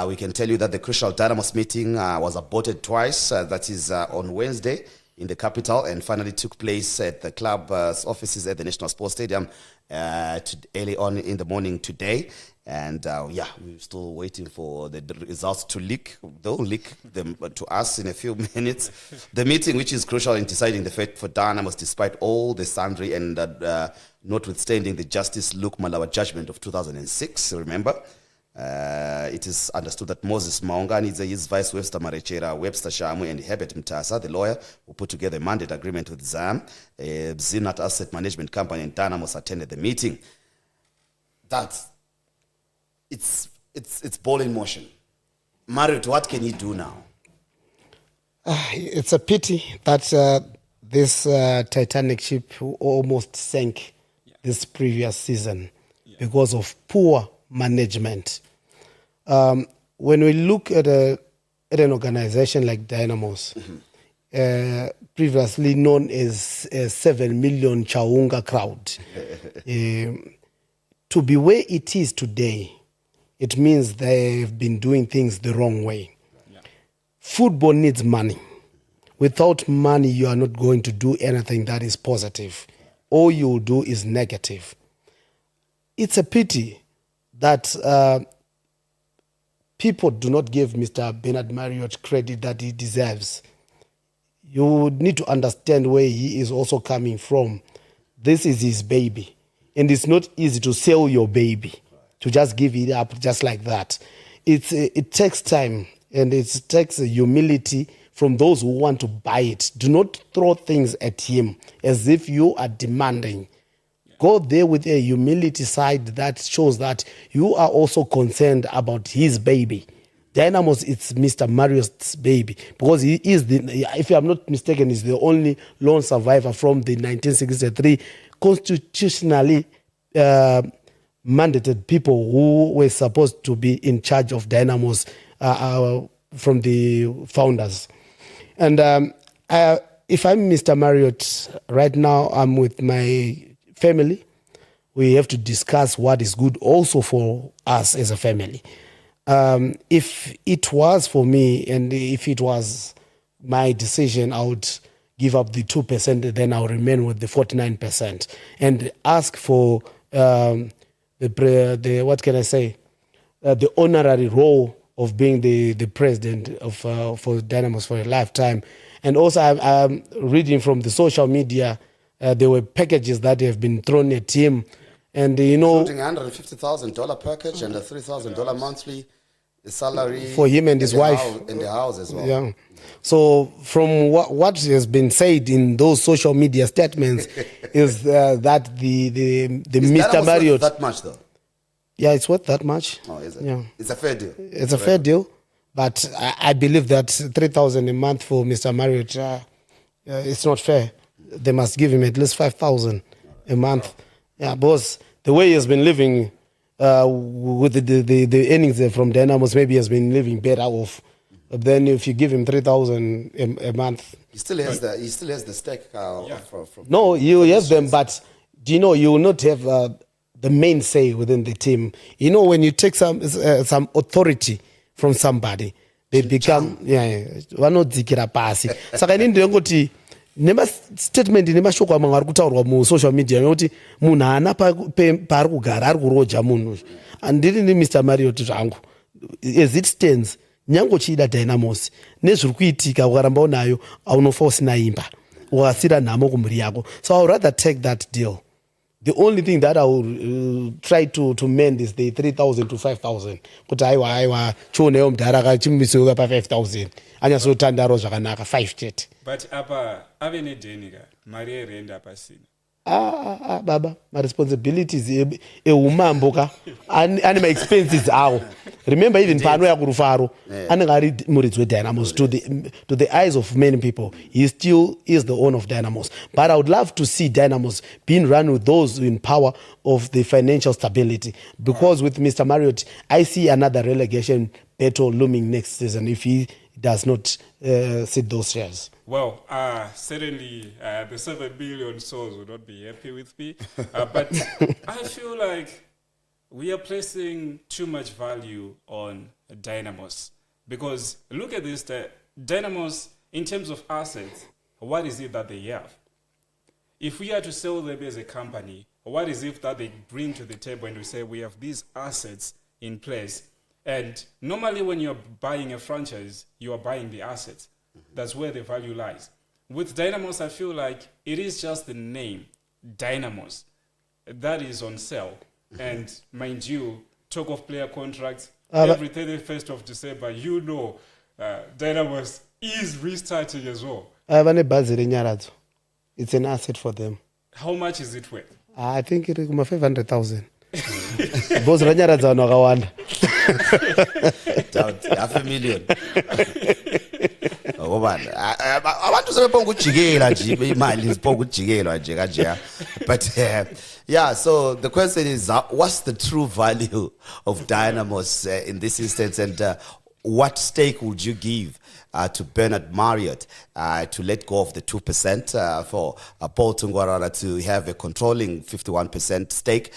S1: we can tell you that the crucial Dynamos meeting was aborted twice. That is on Wednesday in the capital, and finally took place at the club's offices at the National Sports Stadium early on in the morning today. And we're still waiting for the results to leak. They'll leak them to us in a few minutes. The meeting, which is crucial in deciding the fate for Dynamos, despite all the sundry and notwithstanding the Justice Luke Malawa judgment of 2006, remember? It is understood that Moses Maungani, his vice Webster Marechera, Webster Shamu, and Herbert Mtasa, the lawyer, who put together a mandate agreement with ZAM, a Zinat Asset Management Company, and Dynamos attended the meeting. It's ball in motion. Marriott, what can he do now?
S2: It's a pity that this Titanic ship almost sank this previous season because of poor management. When we look at an organization like Dynamos, previously known as a 7 million Chaunga crowd, to be where it is today, it means they've been doing things the wrong way. Yeah. Football needs money. Without money, you are not going to do anything that is positive. All you'll do is negative. It's a pity that people do not give Mr. Bernard Marriott credit that he deserves. You need to understand where he is also coming from. This is his baby. And it's not easy to sell your baby, to just give it up just like that. It takes time, and it takes humility from those who want to buy it. Do not throw things at him as if you are demanding. Go there with a humility side that shows that you are also concerned about his baby. Dynamos, it's Mr. Marriott's baby, because he is if I'm not mistaken, he's the only lone survivor from the 1963 constitutionally mandated people who were supposed to be in charge of Dynamos from the founders. And if I'm Mr. Marriott, right now I'm with my family. We have to discuss what is good also for us as a family. If it was for me and if it was my decision, I would give up the 2%, then I'll remain with the 49% and ask for the what can I say? The honorary role of being the president of for Dynamos for a lifetime. And also I'm reading from the social media, there were packages that have been thrown at him. And
S1: including $150,000 package and a $3,000 monthly salary
S2: for him and his wife
S1: in the house as well.
S2: Yeah. So from what has been said in those social media statements is that the Mr. Marriott,
S1: that much though.
S2: Yeah, it's worth that much.
S1: Oh, is it?
S2: Yeah,
S1: it's a fair deal.
S2: It's a fair deal, but I believe that $3,000 a month for Mr. Marriott, it's not fair. They must give him at least $5,000 a month. Yeah, because the way he has been living with the earnings from Dynamos, maybe he has been living better off. But then if you give him $3,000 a month,
S1: he still has the stake.
S2: No, you have them, but do you know you will not have the main say within the team. You know, when you take some authority from somebody, they become vanodzikira pasi. Saka inini ndinongoti nema statement nemashoko amwe ari kutaurwa mu social media nokuti munhu haana paari kugara ari kuroja munhu. Andiri ni Mr. Marriott zvangu. As it stands, nyange uchiida Dynamos nezviri kuitika ukaramba unayo aunofa usina imba ukasira nhamo kumhuri yako. So I would rather take that deal. The only thing that I will try to mend is the 3,000 to 5,000. Kuti aiwa chionewo mudhara akachimisiwa pa 5,000 anyasotandaro zvakanaka 5 chete.
S3: But apa ave nedhenika mari yerenda apa sina.
S2: Baba, my responsibilities eumambo ka ane my expenses awo. Remember even pano ya kurufaro anenge ari muridzi weDynamos to the eyes of many people. He still is the owner of Dynamos. But I would love to see Dynamos being run with those in power of the financial stability. Because with Mr. Marriott, I see another relegation battle looming next season if he does not sit those shares.
S3: Well, certainly the 7 billion souls would not be happy with me. But I feel like we are placing too much value on Dynamos. Because look at this, Dynamos, in terms of assets, what is it that they have? If we are to sell them as a company, what is it that they bring to the table and we say we have these assets in place? And normally when you're buying a franchise, you are buying the assets. That's where the value lies. With Dynamos, I feel like it is just the name, Dynamos, that is on sale. And mind you, talk of player contracts, every 31st of December, Dynamos is restarting as well.
S2: It's an asset for them.
S3: How much is it worth?
S2: I think it is 500,000. Both Ranyaradza no Kawanda.
S1: $500,000. Abantu sebepongujikela nje imali zipongujikela nje kanje. But yeah, so the question is what's the true value of Dynamos in this instance, and what stake would you give to Bernard Marriott to let go of the 2% for Paul Tungwarara to have a controlling 51% stake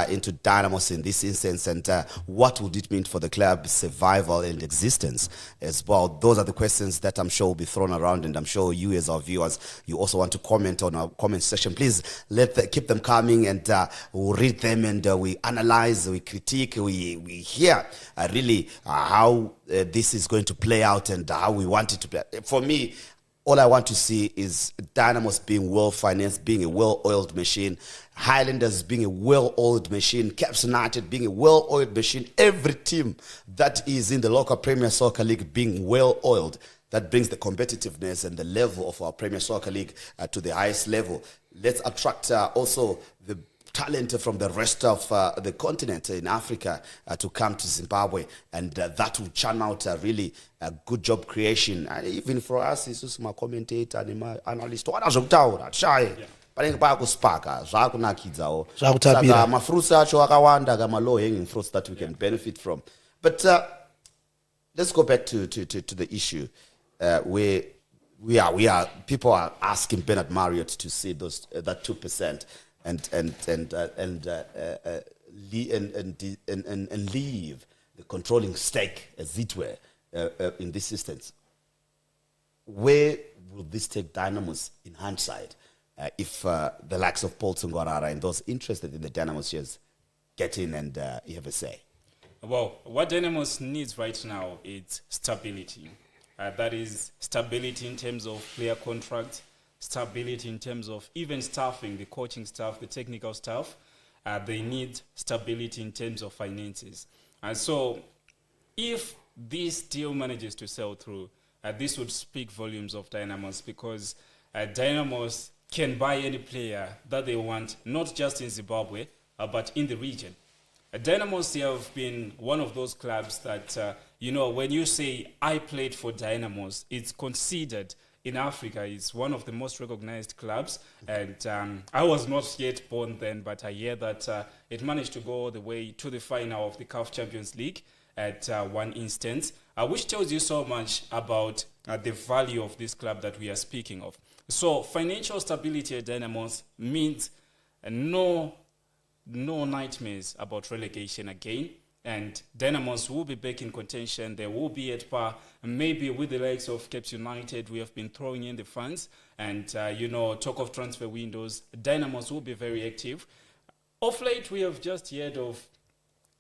S1: into Dynamos in this instance, and what would it mean for the club's survival and existence as well? Those are the questions that I'm sure will be thrown around, and I'm sure you as our viewers, you also want to comment on our comment section. Please keep them coming, and we'll read them, and we analyze, we critique, we hear really how this is going to play out and how we want it to play. For me, all I want to see is Dynamos being well-financed, being a well-oiled machine, Highlanders being a well-oiled machine, Caps United being a well-oiled machine, every team that is in the local Premier Soccer League being well-oiled. That brings the competitiveness and the level of our Premier Soccer League to the highest level. Let's attract also the talent from the rest of the continent in Africa to come to Zimbabwe, and that will churn out really a good job creation. And even for us, it's just my commentator and my analyst. What are you panenge pakuspaka zvakunakidzawo saka mafruits acho akawanda kama low hanging fruits that we can benefit from. But let's go back to the issue where we are people are asking Bernard Marriott to see those that 2% and leave the controlling stake, as it were, in this instance. Where will this take Dynamos in hindsight? If the likes of Paul Tungwarara and those interested in the Dynamos shares get in and you have a say?
S3: Well, what Dynamos needs right now is stability. That is stability in terms of player contracts, stability in terms of even staffing, the coaching staff, the technical staff. They need stability in terms of finances. And so if this deal manages to sell through, this would speak volumes of Dynamos, because Dynamos can buy any player that they want, not just in Zimbabwe, but in the region. Dynamos have been one of those clubs that, when you say, I played for Dynamos, it's considered in Africa, it's one of the most recognized clubs. And I was not yet born then, but I hear that it managed to go all the way to the final of the CAF Champions League at one instance, which tells you so much about the value of this club that we are speaking of. So financial stability at Dynamos means no nightmares about relegation again. And Dynamos will be back in contention. They will be at par. Maybe with the likes of Caps United, we have been throwing in the funds. And, talk of transfer windows, Dynamos will be very active. Of late, we have just heard of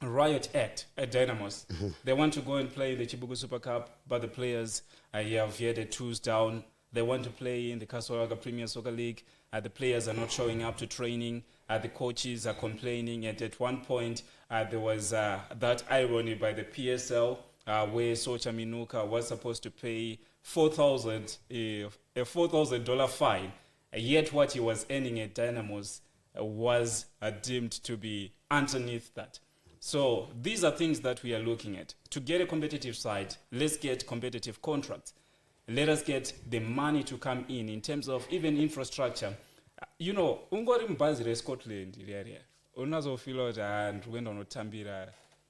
S3: a riot act at Dynamos. Mm-hmm. They want to go and play in the Chibuku Super Cup, but the players have had a twos down. They want to play in the Kasaraga Premier Soccer League. The players are not showing up to training. The coaches are complaining. And at one point, there was that irony by the PSL where Socha Minuka was supposed to pay a $4,000 fine. Yet what he was earning at Dynamos was deemed to be underneath that. So these are things that we are looking at. To get a competitive side, let's get competitive contracts. Let us get the money to come in terms of even infrastructure. Ungori mbazi re Scotland area. Unazofila and went on a Tambira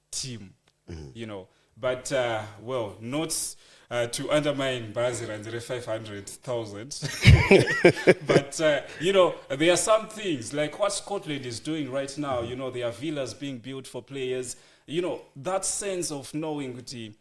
S3: team. But, not to undermine Brazil and the 500,000. But, there are some things, like what Scotland is doing right now. There are villas being built for players. That sense of knowing kuti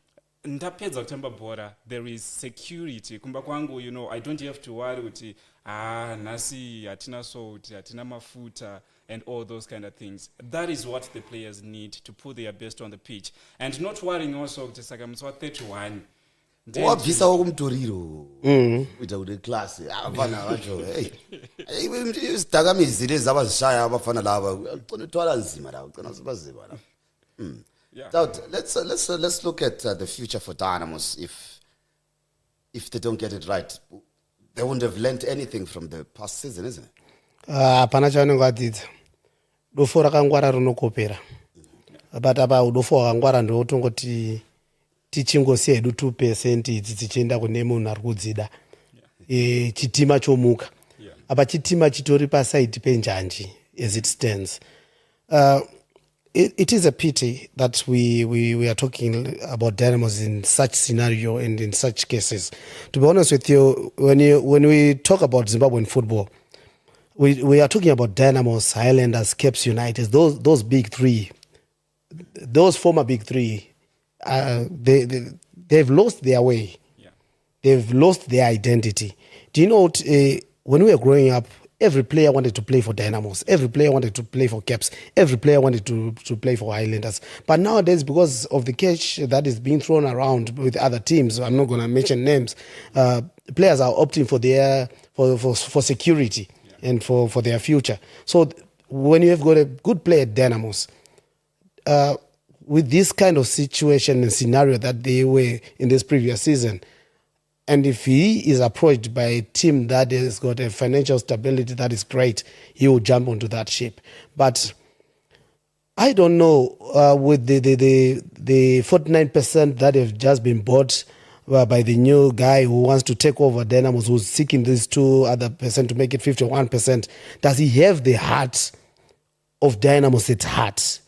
S3: ndapedza kutamba bhora, there is security. Kumba kwangu, I don't have to worry kuti nasi hatina salt, hatina mafuta, and all those kind of things. That is what the players need to put their best on the pitch. And not worrying also kuti saka musi wa 31.
S1: Wabvisa kumtoriro kuita kuti class avana vacho isidakamizi lezi abazishaya abafana lava qonotwala nzima la uqona sibazima la. So let's look at the future for Dynamos. If they don't get it right, they wouldn't have learned anything from the past season, isn't it?
S2: Hapana chavanongadzidza dofo rakangwara rinokopera, but apa udofo hwakangwara ndotongoti tichingosiya hedu 2% idzi dzichienda kune munhu ari kudzida chitima chomuka. Apa chitima chitori pasaidi penjanji as it stands. It is a pity that we are talking about Dynamos in such scenario and in such cases. To be honest with you, when we talk about Zimbabwean football, we are talking about Dynamos, Highlanders, Caps United, those big three, those former big three. They've lost their way. Yeah. They've lost their identity. Do you know what, when we were growing up, every player wanted to play for Dynamos. Every player wanted to play for Caps. Every player wanted to play for Highlanders. But nowadays, because of the cash that is being thrown around with other teams, I'm not going to mention names, players are opting for security and for their future. So when you have got a good player at Dynamos, with this kind of situation and scenario that they were in this previous season, and if he is approached by a team that has got a financial stability that is great, he will jump onto that ship. But I don't know, with the 49% that have just been bought by the new guy who wants to take over Dynamos, who's seeking these 2 other percent to make it 51%, does he have the heart of Dynamos at heart?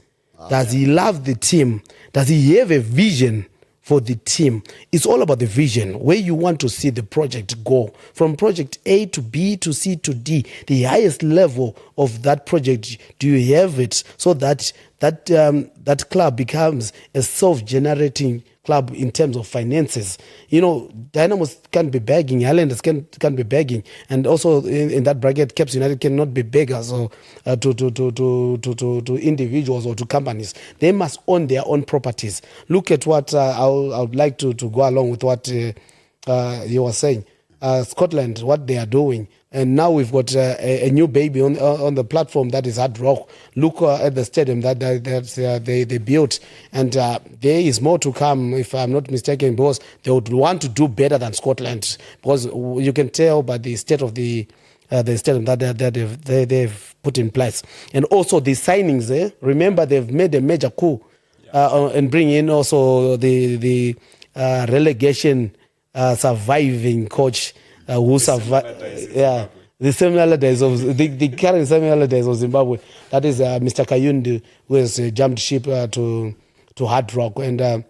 S2: Does he love the team? Does he have a vision for the team? It's all about the vision, where you want to see the project go. From project A to B to C to D, the highest level of that project, do you have it so that that club becomes a self-generating club in terms of finances? Dynamos can't be begging, Highlanders can't be begging, and also in that bracket, Caps United cannot be beggars or to individuals or to companies. They must own their own properties. Look at what I would like to go along with what you were saying. Scotland, what they are doing. And now we've got a new baby on the platform that is Hard Rock. Look at the stadium that they built. And there is more to come, if I'm not mistaken, because they would want to do better than Scotland. Because you can tell by the state of the stadium that they've put in place. And also the signings, remember they've made a major coup and bring in also the relegation surviving coach who survived. The similar days of the current similar days of Zimbabwe. That is Mr. Kayundu, who has jumped ship to Hard Rock, and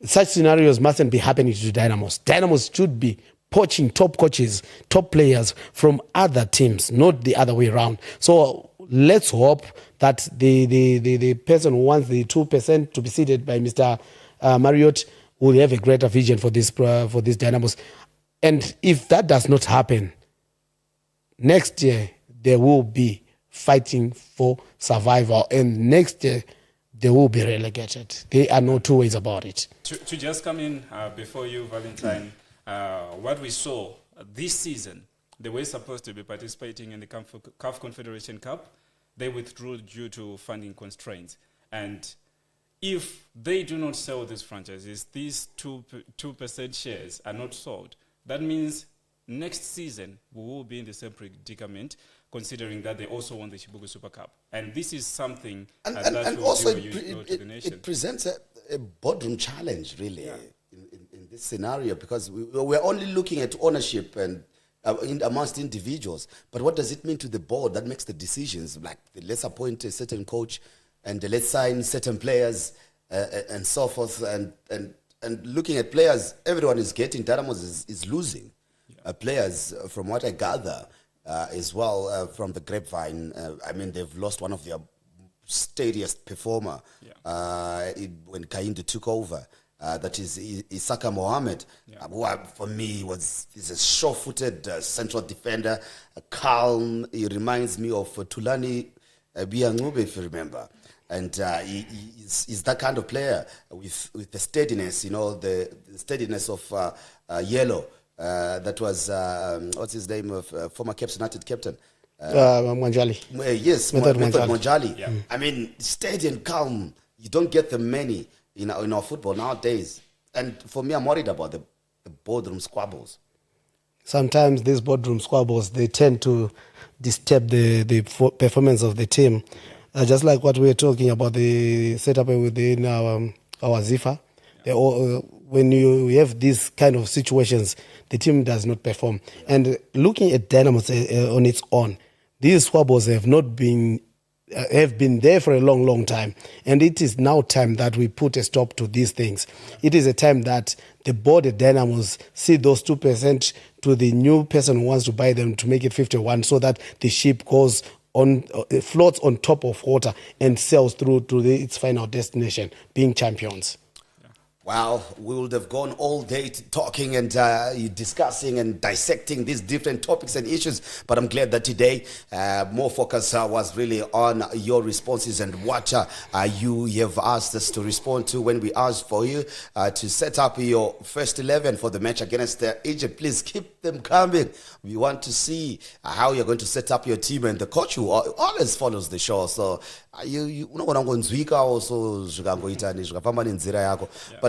S2: such scenarios mustn't be happening to Dynamos. Dynamos should be poaching top coaches, top players from other teams, not the other way around. So let's hope that the person who wants the 2% to be seated by Mr. Marriott will have a greater vision for this Dynamos. And if that does not happen, next year they will be fighting for survival, and next year they will be relegated. There are no two ways about it.
S3: To just come in before you, Valentine, what we saw this season, they were supposed to be participating in the CAF Confederation Cup. They withdrew due to funding constraints. And if they do not sell these franchises, these 2% shares are not sold, that means next season we will be in the same predicament, considering that they also won the Chibuku Super Cup. And this is something that will also be a huge blow to the nation.
S1: It presents a boardroom challenge, really, in this scenario, because we're only looking at ownership and amongst individuals. But what does it mean to the board that makes the decisions? Like, let's appoint a certain coach and let's sign certain players. and so forth, and looking at players, everyone is getting. Dynamos is losing players, from what I gather, as well, from the grapevine. I mean, they've lost one of their steadiest performer when Kainde took over. That is Isaka Mohammed, who for me is a sure-footed central defender, calm. He reminds me of Tulani Biangube, if you remember. And he's that kind of player with the steadiness, the steadiness of Yellow. That was, what's his name, of former Cape United captain?
S2: Mwanjali.
S1: Yes, Method Mwanjali. Yeah. I mean, steady and calm. You don't get them many in our football nowadays. And for me, I'm worried about the boardroom squabbles.
S2: Sometimes these boardroom squabbles, they tend to disturb the performance of the team. Just like what we were talking about, the setup within our Zifa. When you have these kind of situations, the team does not perform. And looking at Dynamos on its own, these squabbles have been there for a long, long time. And it is now time that we put a stop to these things. It is a time that the board at Dynamos see those 2% to the new person who wants to buy them to make it 51, so that the ship goes on, floats on top of water and sails through to its final destination, being champions.
S1: Wow, we would have gone all day talking and discussing and dissecting these different topics and issues, but I'm glad that today more focus was really on your responses and what you have asked us to respond to when we asked for you to set up your first 11 for the match against Egypt. Please keep them coming. We want to see how you're going to set up your team, and the coach who always follows the show. So but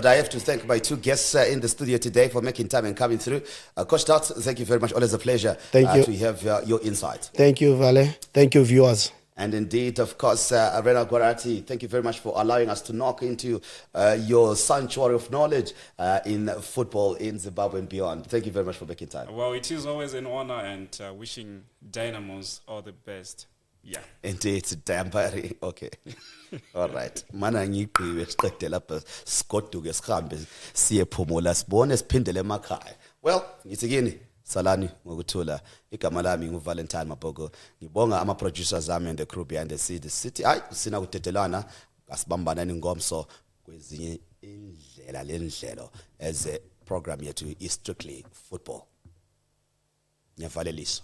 S1: I have to thank my two guests in the studio today for making time and coming through. Coach Tott, thank you very much. Always a pleasure to have your insight.
S2: Thank you, Vale. Thank you, viewers.
S1: And indeed, of course, Brendan Galloway, thank you very much for allowing us to knock into your sanctuary of knowledge in football in Zimbabwe and beyond. Thank you very much for making time.
S3: Well, it is always an honor, and wishing Dynamos all the best. Yeah.
S1: Indeed, DeMbare. Okay. All right. Mana ngiqiwe siqede lapha sigoduke sihambe siye phumula sibone siphindele emakhaya. Well, ngithi kini salani ngokuthula. Igama lami nguValentine Mabhoko. Ngibonga ama producers ami and the crew behind the scenes. Sithi hayi sina kudedelana asibambana ingomso kwezinye indlela lendlelo as a program yethu is strictly football. Ngiyavalelisa.